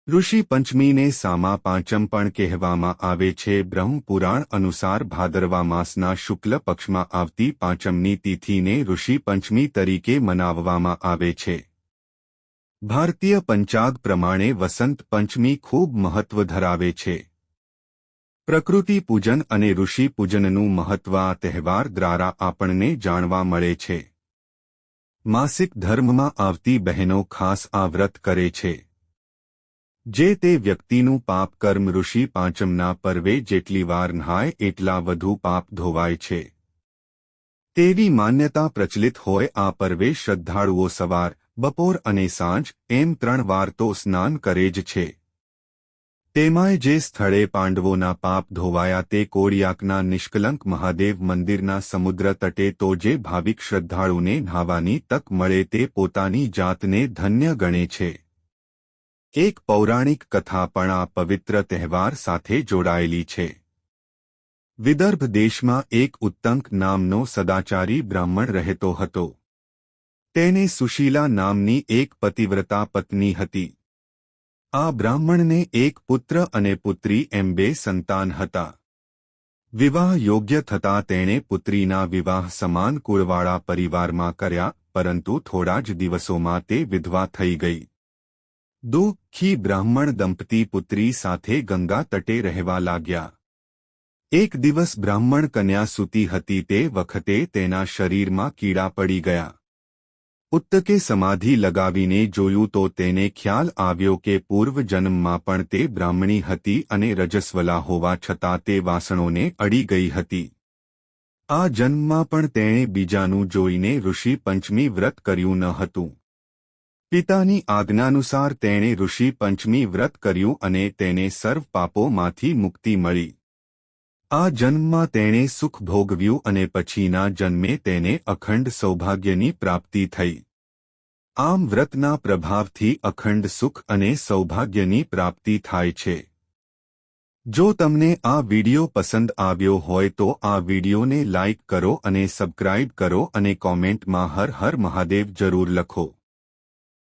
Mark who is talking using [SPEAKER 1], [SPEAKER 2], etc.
[SPEAKER 1] ઋષિ પંચમીને સામા પાંચમ પણ કહેવામાં આવે છે. બ્રહ્મ પુરાણ અનુસાર ભાદરવા માસના શુક્લ પક્ષમાં આવતી પાંચમની તિથિને ઋષિ પંચમી તરીકે મનાવવામાં આવે છે. ભારતીય પંચાગ પ્રમાણે વસંત પંચમી ખૂબ મહત્વ ધરાવે છે. પ્રકૃતિ પૂજન અને ઋષિ પૂજનનું મહત્વ આ તહેવાર દ્વારા આપણને જાણવા મળે છે. માસિક ધર્મમાં આવતી બહેનો ખાસ આ વ્રત કરે છે. જે તે વ્યક્તિનું પાપ કર્મ ઋષિ પાંચમના પર્વે જેટલી વાર નહાય એટલા વધુ પાપ ધોવાય છે. તેવી માન્યતા પ્રચલિત હોય. આ પર્વે શ્રદ્ધાળુઓ સવાર, બપોર અને સાંજ એમ 3 વાર તો સ્નાન કરે જ છે. તેમાંય જે સ્થળે પાંડવોના પાપ ધોવાયા તે કોળિયાકના નિષ્કલંક મહાદેવ મંદિરના સમુદ્ર તટે તો જે ભાવિક શ્રદ્ધાળુને નહાવાની તક મળે તે પોતાની જાતને ધન્ય ગણે છે. એક પૌરાણિક કથા પણ આ પવિત્ર તહેવાર સાથે જોડાયેલી છે. વિદર્ભ દેશમાં એક ઉત્તંક નામનો સદાચારી બ્રાહ્મણ રહેતો હતો. તેને સુશીલા નામની એક પતિવ્રતા પત્ની હતી. આ બ્રાહ્મણને એક પુત્ર અને પુત્રી એમ 2 સંતાન હતા. વિવાહ યોગ્ય થતાં તેણે પુત્રીના વિવાહ સમાન કુળવાળા પરિવારમાં કર્યા, પરંતુ થોડા જ દિવસોમાં તે વિધવા થઈ ગઈ. દુઃખી બ્રાહ્મણ દંપતી પુત્રી સાથે ગંગા તટે રહેવા લાગ્યા. એક દિવસ બ્રાહ્મણ કન્યા સૂતી હતી તે વખતે તેના શરીરમાં કીડા પડી ગયા. ઉત્તકે સમાધિ લગાવીને જોયું તો તેને ખ્યાલ આવ્યો કે પૂર્વ જન્મમાં પણ તે બ્રાહ્મણી હતી અને રજસ્વલા હોવા છતાં તે વાસણોને અડી ગઈ હતી. આ જન્મમાં પણ તેણે બીજાનું જોઈને ઋષિ પંચમી વ્રત કર્યું ન હતું. પિતાની આજ્ઞાનુસાર તેણે ઋષિ પંચમી વ્રત કર્યું અને તેને સર્વ પાપોમાંથી મુક્તિ મળી. આ જન્મમાં તેણે સુખ ભોગવ્યું અને પછીના જન્મે તેને અખંડ સૌભાગ્યની પ્રાપ્તિ થઈ. આમ વ્રતના પ્રભાવથી અખંડ સુખ અને સૌભાગ્યની પ્રાપ્તિ થાય છે. જો તમને આ વિડિયો પસંદ આવ્યો હોય તો આ વિડિયોને લાઇક કરો અને સબસ્ક્રાઇબ કરો અને કોમેન્ટમાં હર હર મહાદેવ જરૂર લખો.